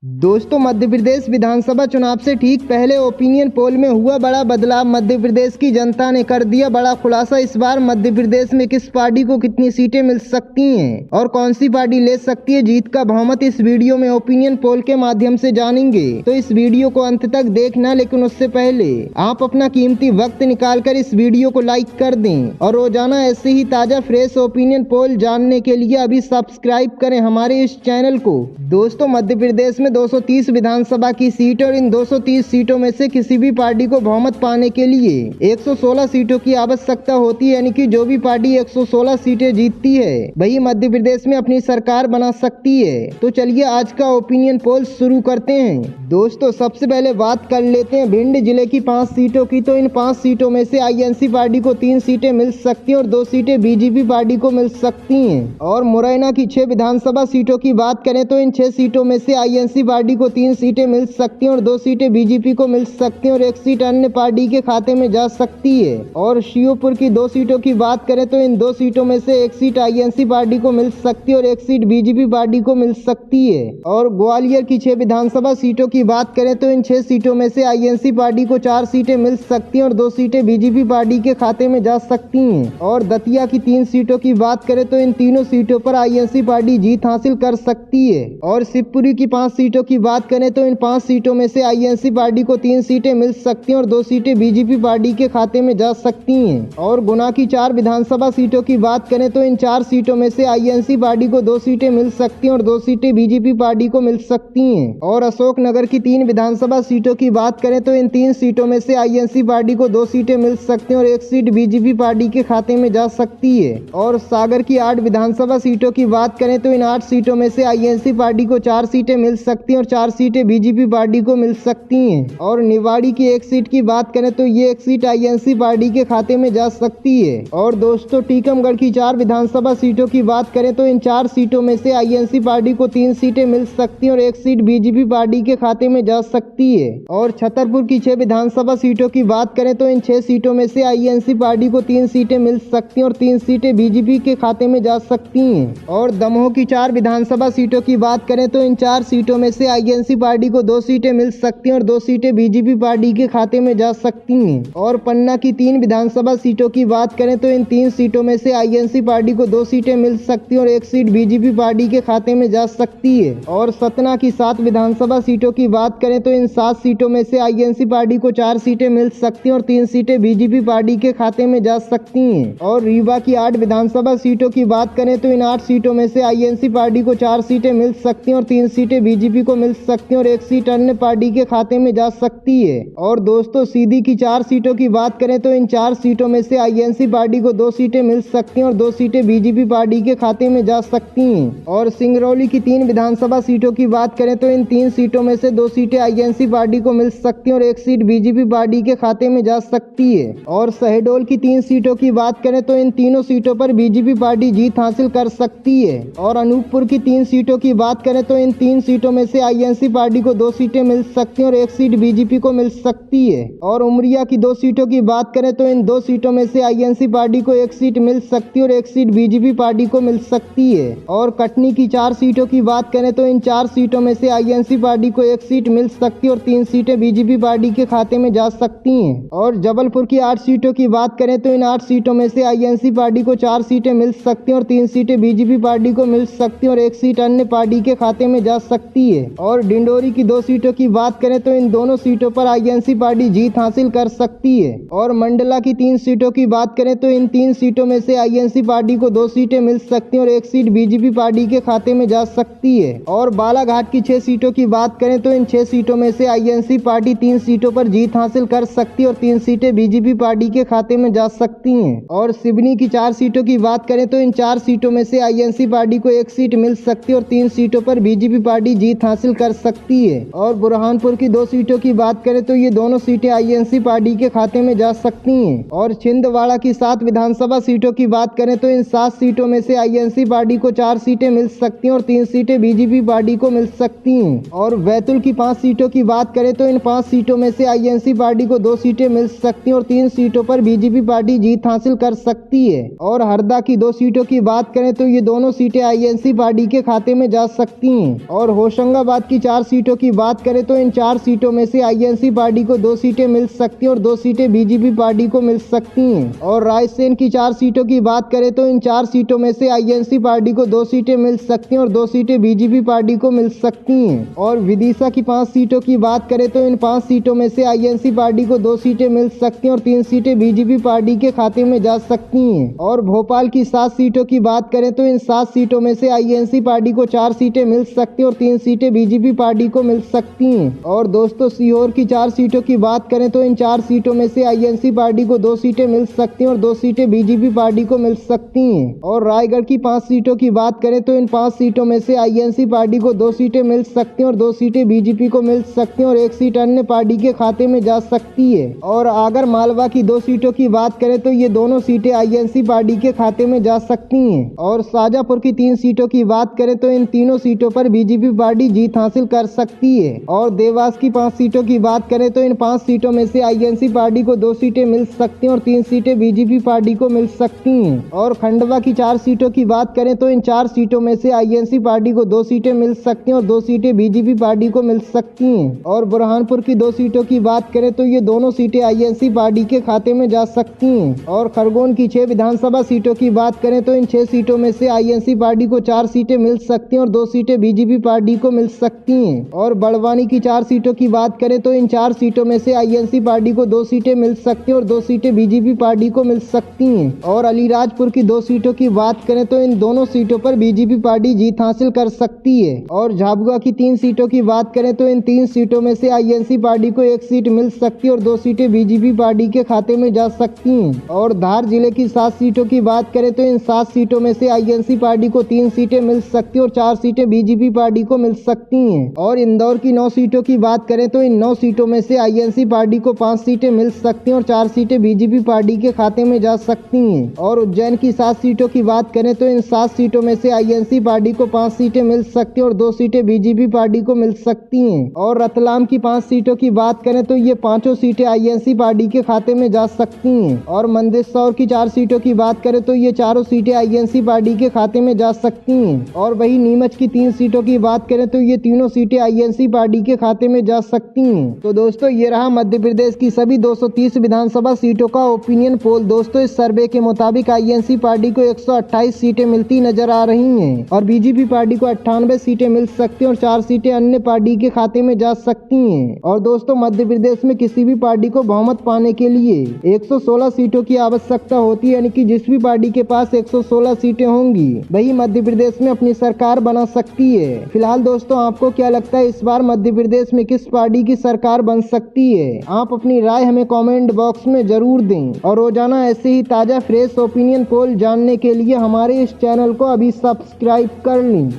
दोस्तों, मध्य प्रदेश विधानसभा चुनाव से ठीक पहले ओपिनियन पोल में हुआ बड़ा बदलाव। मध्य प्रदेश की जनता ने कर दिया बड़ा खुलासा। इस बार मध्य प्रदेश में किस पार्टी को कितनी सीटें मिल सकती हैं और कौन सी पार्टी ले सकती है जीत का बहुमत, इस वीडियो में ओपिनियन पोल के माध्यम से जानेंगे। तो इस वीडियो को अंत तक देखना, लेकिन उससे पहले आप अपना कीमती वक्त निकाल कर इस वीडियो को लाइक कर दें और रोजाना ऐसे ही ताजा फ्रेश ओपिनियन पोल जानने के लिए अभी सब्सक्राइब करें हमारे इस चैनल को। दोस्तों, मध्य प्रदेश में 230 विधानसभा की सीट और इन 230 सीटों में से किसी भी पार्टी को बहुमत पाने के लिए 116 सीटों की आवश्यकता होती है, यानी कि जो भी पार्टी 116 सीटें जीतती है वही मध्य प्रदेश में अपनी सरकार बना सकती है। तो चलिए आज का ओपिनियन पोल शुरू करते हैं। दोस्तों, सबसे पहले बात कर लेते हैं भिंड जिले की 5 सीटों की। तो इन 5 सीटों में से आईएनसी पार्टी को 3 सीटें मिल सकती हैं और 2 सीटें बीजेपी पार्टी को मिल सकती हैं। और मुरैना की 6 विधानसभा सीटों की बात करें तो इन 6 सीटों में से आईएनसी पार्टी को 3 सीटें मिल सकती हैं और 2 सीटें बीजेपी को मिल सकती हैं और 1 सीट अन्य पार्टी के खाते में जा सकती है। और श्योपुर की 2 सीटों की बात करें तो इन 2 सीटों में से 1 सीट आईएनसी पार्टी को मिल सकती है और 1 सीट बीजेपी पार्टी को मिल सकती है। और ग्वालियर की 6 विधानसभा सीटों की बात करें तो इन 6 सीटों में से आईएनसी पार्टी को 4 सीटें मिल सकती हैं और 2 सीटें बीजेपी पार्टी के खाते में जा सकती हैं। और दतिया की 3 सीटों की बात करें तो इन तीनों सीटों पर आईएनसी पार्टी जीत हासिल कर सकती है। और शिवपुरी की 5 सीटों की बात करें तो इन 5 सीटों में से आईएनसी पार्टी को 3 सीटें मिल सकती हैं और 2 सीटें बीजेपी पार्टी के खाते में जा सकती हैं। और गुना की 4 विधानसभा सीटों की बात करें तो इन 4 सीटों में से आईएनसी पार्टी को 2 सीटें मिल सकती हैं और 2 सीटें बीजेपी पार्टी को मिल सकती हैं। और अशोकनगर की 3 विधानसभा सीटों की बात करें तो इन 3 सीटों में से आईएनसी पार्टी को 2 सीटें मिल सकती हैं और 1 सीट बीजेपी पार्टी के खाते में जा सकती है। और सागर की 8 विधानसभा सीटों की बात करें तो इन 8 सीटों में से आईएनसी पार्टी को 4 सीटें मिल सकती हैं और 4 सीटें बीजेपी पार्टी को मिल सकती हैं। और निवाड़ी की 1 सीट की बात करें तो ये 1 सीट आईएनसी पार्टी के खाते में जा सकती है। और दोस्तों, टीकमगढ़ की 4 विधानसभा सीटों की बात करें तो इन 4 सीटों में से आईएनसी पार्टी को 3 सीटें मिल सकती हैं और 1 सीट बीजेपी पार्टी के खाते में जा सकती है। और छतरपुर की 6 विधानसभा सीटों की बात करें तो इन 6 सीटों में से आईएनसी पार्टी को 3 सीटें मिल सकती हैं और 3 सीटें बीजेपी के खाते में जा सकती हैं। और दमोह की 4 विधानसभा सीटों की बात करें तो इन 4 सीटों में से आईएनसी पार्टी को 2 सीटें मिल सकती हैं और 2 सीटें बीजेपी पार्टी के खाते में जा सकती हैं। और पन्ना की 3 विधानसभा सीटों की बात करें तो इन 3 सीटों में से आईएनसी पार्टी को 2 सीटें मिल सकती हैं और 1 सीट बीजेपी पार्टी के खाते में जा सकती है। और सतना की 7 विधानसभा सीटों की बात करें तो इन 7 सीटों में से आईएनसी पार्टी को 4 सीटें मिल सकती हैं और 3 सीटें बीजेपी पार्टी के खाते में जा सकती हैं। और रीवा की 8 विधानसभा सीटों की बात करें तो इन 8 सीटों में से आईएनसी पार्टी को 4 सीटें मिल सकती हैं और 3 सीटें बीजेपी को मिल सकती हैं और 1 सीट अन्य पार्टी के खाते में जा सकती है। और दोस्तों, सीधी की 4 सीटों की बात करें तो इन 4 सीटों में से आईएनसी पार्टी को 2 सीटें मिल सकती हैं और 2 सीटें बीजेपी पार्टी के खाते में जा सकती हैं। और सिंगरौली की 3 विधानसभा सीटों की बात करें तो इन 3 सीटों में से 2 सीटें आईएनसी पार्टी को मिल सकती हैं और 1 सीट बीजेपी पार्टी के खाते में जा सकती है। और शहडोल की 3 सीटों की बात करें तो इन तीनों सीटों पर बीजेपी पार्टी जीत हासिल कर सकती है। और अनूपपुर की 3 सीटों की बात करें तो इन 3 सीटों में से आईएनसी पार्टी को 2 सीटें मिल सकती हैं और 1 सीट बीजेपी को मिल सकती है। और उमरिया की 2 सीटों की बात करें तो इन 2 सीटों में से आईएनसी पार्टी को 1 सीट मिल सकती है और 1 सीट बीजेपी पार्टी को मिल सकती है। और कटनी की 4 सीटों की बात करें तो इन 4 सीटों में से आईएनसी पार्टी को 1 सीट मिल सकती है और 3 सीटें बीजेपी पार्टी के खाते में जा सकती हैं। और जबलपुर की 8 सीटों की बात करें तो इन 8 सीटों में से आईएनसी पार्टी को 4 सीटें मिल सकती हैं और 3 सीटें बीजेपी पार्टी को मिल सकती हैं और 1 सीट अन्य पार्टी के खाते में जा सकती है। और डिंडोरी की 2 सीटों की बात करें तो इन दोनों सीटों पर आईएनसी पार्टी जीत हासिल कर सकती है। और मंडला की 3 सीटों की बात करें तो इन 3 सीटों में से आईएनसी पार्टी को 2 सीटें मिल सकती हैं और 1 सीट बीजेपी पार्टी के खाते में जा सकती है। और बालाघाट की 6 सीटों की बात करें तो इन 6 सीटों में से आईएनसी पार्टी 3 सीटों पर जीत हासिल कर सकती है और 3 सीटें बीजेपी पार्टी के खाते में जा सकती हैं। और सिवनी की 4 सीटों की बात करें तो इन 4 सीटों में से आईएनसी पार्टी को 1 सीट मिल सकती है और 3 सीटों पर बीजेपी पार्टी जीत हासिल कर सकती है। और बुरहानपुर की 2 सीटों की बात करें तो ये दोनों सीटें आईएनसी पार्टी के खाते में जा सकती हैं। और छिंदवाड़ा की 7 विधानसभा सीटों की बात करें तो इन 7 सीटों में से आईएनसी पार्टी को 4 सीटें मिल सकती हैं और 3 सीटें बीजेपी पार्टी को मिल सकती हैं। और बैतूल की 5 सीटों की बात करें तो इन 5 सीटों में से आईएनसी पार्टी को 2 सीटें मिल सकती हैं और 3 सीटों पर बीजेपी पार्टी जीत हासिल कर सकती है। और हरदा की 2 सीटों की बात करें तो ये दोनों सीटें आईएनसी पार्टी के खाते में जा सकती हैं। और होशंगाबाद औरंगाबाद की 4 सीटों की बात करें तो इन 4 सीटों में से आईएनसी पार्टी को 2 सीटें मिल सकती हैं और 2 सीटें बीजेपी पार्टी को मिल सकती हैं। और रायसेन की 4 सीटों की बात करें तो इन 4 सीटों में से आईएनसी पार्टी को 2 सीटें मिल सकती हैं और 2 सीटें बीजेपी पार्टी को मिल सकती हैं। और विदिशा की 5 सीटों की बात करें तो इन 5 सीटों में से आईएनसी पार्टी को 2 सीटें मिल सकती हैं और 3 सीटें बीजेपी पार्टी के खाते में जा सकती हैं। और भोपाल की 7 सीटों की बात करें तो इन 7 सीटों में से आईएनसी पार्टी को 4 सीटें मिल सकती हैं और 3 सीटें बीजेपी पार्टी को मिल सकती हैं। और दोस्तों सीहोर की 4 सीटों की बात करें तो इन 4 सीटों में से आईएनसी पार्टी को 2 सीटें मिल सकती हैं और 2 सीटें बीजेपी पार्टी को मिल सकती हैं। और रायगढ़ की 5 सीटों की बात करें तो इन 5 सीटों में से आईएनसी पार्टी को 2 सीटें मिल सकती हैं और 2 सीटें बीजेपी को मिल सकती हैं और 1 सीट अन्य पार्टी के खाते में जा सकती है। और आगर मालवा की 2 सीटों की बात करें तो ये दोनों सीटें आईएनसी पार्टी के खाते में जा सकती हैं। और शाजापुर की 3 सीटों की बात करें तो इन तीनों सीटों पर बीजेपी पार्टी जीत हासिल कर सकती है। और देवास की 5 सीटों की बात करें तो इन 5 सीटों में से आईएनसी पार्टी को 2 सीटें मिल सकती हैं और 3 सीटें बीजेपी पार्टी को मिल सकती हैं। और खंडवा की 4 सीटों की बात करें तो इन 4 सीटों में से आईएनसी पार्टी को 2 सीटें मिल सकती हैं और 2 सीटें बीजेपी पार्टी को मिल सकती हैं। और बुरहानपुर की 2 सीटों की बात करें तो ये दोनों सीटें आईएनसी पार्टी के खाते में जा सकती हैं। और खरगोन की 6 विधानसभा सीटों की बात करें तो इन 6 सीटों में से आईएनसी पार्टी को 4 सीटें मिल सकती हैं और 2 सीटें बीजेपी पार्टी को मिल सकती हैं। और बड़वानी की 4 सीटों की बात करें तो इन 4 सीटों में से आईएनसी पार्टी को 2 सीटें मिल सकती हैं और 2 सीटें बीजेपी पार्टी को मिल सकती हैं। और अलीराजपुर की 2 सीटों की बात करें तो इन दोनों सीटों पर बीजेपी पार्टी जीत हासिल कर सकती है। और झाबुआ की 3 सीटों की बात करें तो इन 3 सीटों में से आईएनसी पार्टी को 1 सीट मिल सकती है और 2 सीटें बीजेपी पार्टी के खाते में जा सकती हैं। और धार जिले की 7 सीटों की बात करें तो इन 7 सीटों में से आईएनसी पार्टी को 3 सीटें मिल सकती है और 4 सीटें बीजेपी पार्टी को मिल सकती हैं। और इंदौर की 9 सीटों की बात करें तो इन 9 सीटों में से आईएनसी पार्टी को 5 सीटें मिल सकती हैं और 4 सीटें बीजेपी पार्टी के खाते में जा सकती हैं। और उज्जैन की 7 सीटों की बात करें तो इन 7 सीटों में से आईएनसी पार्टी को 5 सीटें मिल सकती हैं और 2 सीटें बीजेपी पार्टी को मिल सकती हैं। और रतलाम की 5 सीटों की बात करें तो ये 5 सीटें आईएनसी पार्टी के खाते में जा सकती हैं। और मंदसौर की 4 सीटों की बात करें तो ये 4 सीटें आईएनसी पार्टी के खाते में जा सकती हैं। और वही नीमच की 3 सीटों की बात करें तो ये तीनों सीटें आईएनसी पार्टी के खाते में जा सकती हैं। तो दोस्तों ये रहा मध्य प्रदेश की सभी 230 विधानसभा सीटों का ओपिनियन पोल। दोस्तों इस सर्वे के मुताबिक आईएनसी पार्टी को 128 सीटें मिलती नजर आ रही हैं और बीजेपी पार्टी को 98 सीटें मिल सकती हैं और 4 सीटें अन्य पार्टी के खाते में जा सकती हैं। और दोस्तों मध्य प्रदेश में किसी भी पार्टी को बहुमत पाने के लिए 116 सीटों की आवश्यकता होती है, यानी कि जिस भी पार्टी के पास 116 सीटें होंगी वही मध्य प्रदेश में अपनी सरकार बना सकती है। फिलहाल दोस्तों आपको क्या लगता है इस बार मध्य प्रदेश में किस पार्टी की सरकार बन सकती है? आप अपनी राय हमें कमेंट बॉक्स में जरूर दें। और रोजाना ऐसे ही ताजा फ्रेश ओपिनियन पोल जानने के लिए हमारे इस चैनल को अभी सब्सक्राइब कर लें।